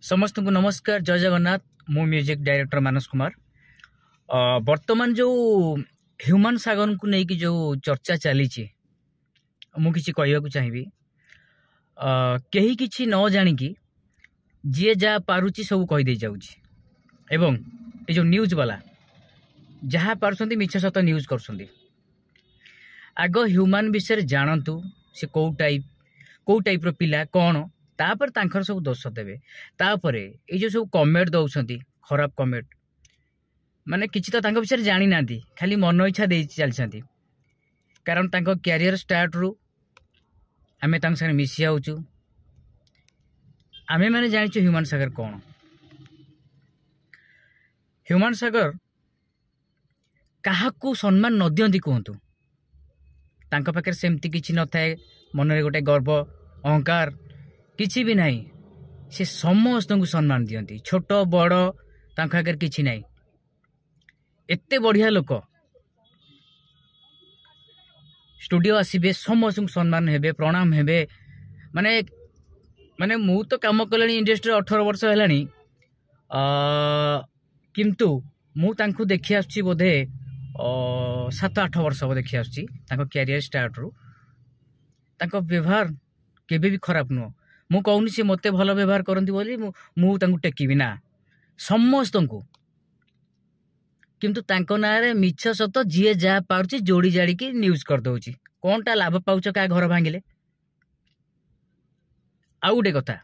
समस्त को नमस्कार। जय जगन्नाथ। मु म्यूजिक डायरेक्टर मानस कुमार। वर्तमान जो ह्यूमन सागर को लेकिन जो चर्चा चली मुझे कहवाक चाहिए कहीं किसी न जाणिकी जी जहाँ पारुची सब कहीदे जाऊँगी एवं ये जो न्यूज वाला जहाँ पार्टी मिछ सत न्यूज कर आग ह्यूमन विषय जानतु से कौ टाइप रो पिला कौन तापर तांकर सब दोष देवे तापर ये जो सब कमेंट दौरान खराब कमेंट माने किसी तो तांका विषय जानी ना खाली मन इच्छा दे चलती कारण तांका कैरियर स्टार्ट रु आमे तांका संगे मिसी आउचु आमे माने जानिचु ह्यूमन सागर कौन। ह्यूमन सागर काहाकू सम्मान न दियंती कहतु तांका पाखे सेमती किछि न थाए मन रे गोटे गर्व अहंकार किछि भी नहीं से समस्त को सम्मान दियंती छोट बड़ तांका आगे किछि नहीं एते बढ़िया लोक स्टूडियो आसबे समस्त को सम्मान हेबे प्रणाम हेबे माने माने मु तो काम कले इंडस्ट्री 18 वर्ष है किंतु मु तांको देखि आछी बोधे 7-8 वर्ष देखि आछी तांको कैरियर स्टार्ट रु तांको व्यवहार केबे भी खराब नुह मु कहूनी सी मते भल व्यवहार करती बोली मु तांको टेकिबी ना समस्त को किंतु तांको नारे मिछ सत जी जा पाउची जोड़ी जाड़ी की न्यूज कर दउची कौन टा लाभ पाउच का घर भांगिले। आउ गोटे कथा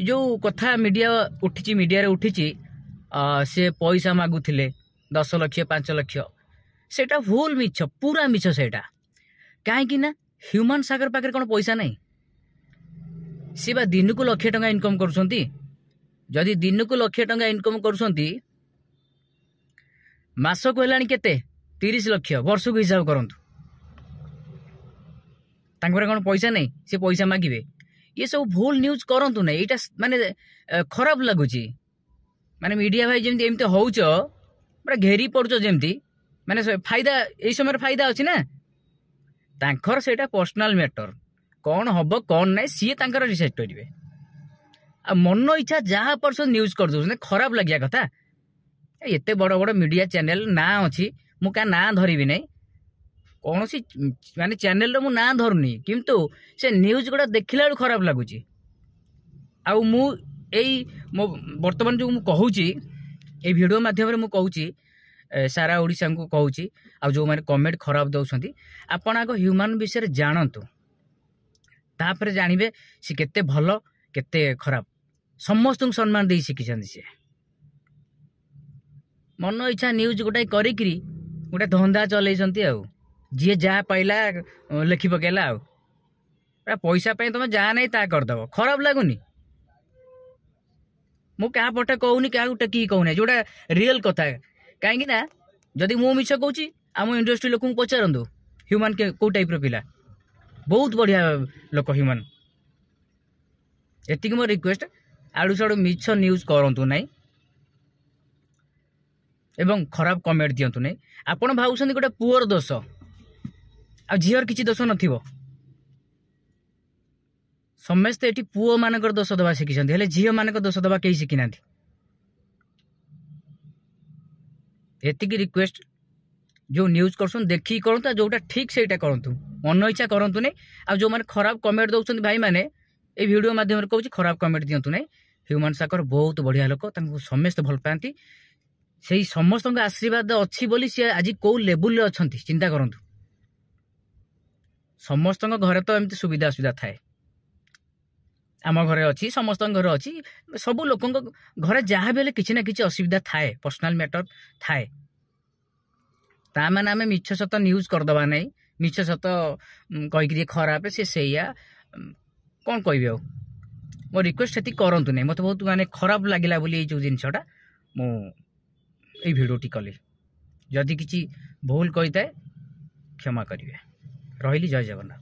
जो कथा मीडिया उठी मीडिया उठी से पैसा मागुथिले 10 लाख 5 लाख सेटा भूल मिछ पूरा मिछ सेटा कहीं ना ह्यूमन सागर पाखे कौन पैसा नहीं सी बा दिन को 1 लाख टंका इनकम करुछंती जदि दिन को 1 लाख टंका इनकम करुछंती मास को हेलानी केते 30 लाख वर्ष को हिसाब करंतु तांकर कौन पैसा नहीं से पैसा मागिबे ये सब भूल न्यूज करंतु नहीं एटा माने खराब लागुची माने मीडिया भाई जेमती एमती होउच पूरा घेरी पड़छ जेमती माने फायदा ए समय फायदा अछि ना तांकर सेटा पर्सनल मैटर कौन हम कौन ना सी तांकर डिसाइड करेंगे आ मन इच्छा जहाँ पर्सन न्यूज कर दो खराब लगे कथा एते बड़ बड़ मीडिया चैनल ना अच्छी मु क्या ना धरबी नहीं कौन सी माने चैनल मु ना धरुनी किंतु से न्यूज गुड़ा देखला बेलू खराब लगुच बर्तमान जो मुझे ये वीडियो माध्यम मु कहूची सारा ओडिशा को कहूची आ जो माने कमेंट खराब दउछंती आपण आगो ह्यूमन विषय जानतु तापर जानिबे से केते भलो केते खराब समस्त को सम्मान दे शिखिछंती से मन इच्छा न्यूज गोटाई करिकरी गोटे धंदा चलैछंती आ जी जहाँ पाइला लिखि पकेला आ पैसा पे तुम जहाँ नहीं ता करदब खराब लगुनी मु क्या पटे कहूनी क्या टेकी कहूना जोटा रियल कथा कहीं ना जदि मु मिछ कहूँ आम इंडस्ट्री लोक पचारतु ह्यूमन के कौ टाइप पिला बहुत बढ़िया लोक ह्यूमन एतिक मो रिक्वेस्ट आड़ू साड़ू मिछ न्यूज करंतु नहीं एवं खराब कमेंट दियंतु नहीं आपण भावुछंती गोटे पुअर दोष आ झीर किछि दोष नथिबो समस्ते एटी पुओ मानकर दोष दबा शिखिछंती हेले झील मानक दोष दबा केही शिखिनांती एतिक रिक्वेस्ट जो न्यूज करछन देखी करंतु जोटा ठीक सेटा करंतु मन इच्छा करंतु नहीं आ जो माने खराब कमेंट दउछंती भाई माने ए वीडियो माध्यम रे कहूची खराब कमेंट दियंतु नहीं ह्यूमन सागर बहुत बढ़िया लोक तांको समस्त भल पाती से समस्त आशीर्वाद अच्छी बोली सी आज कौ लेवल रे अछंती चिंता करंतु समस्त घरे तो एमती सुविधा असुविधा थाए आम घरे अच्छी समस्त घर अच्छी सब लोक घरे जहाँ भी किसी ना किसी असुविधा थाए पर्सनाल मैटर थाए ता माने आमे मिछ सत न्यूज करदबा नहीं मिछ सत कहीकि खराब से कौन कह मो रिक्वेस्ट से करंतु नहीं मत बहुत माने खराब लगिला बोली जो जिनसटा मु ये भिडियोटी कली जदि किसी भूल कही थाए क्षमा करेंगे रही। जय जगन्नाथ।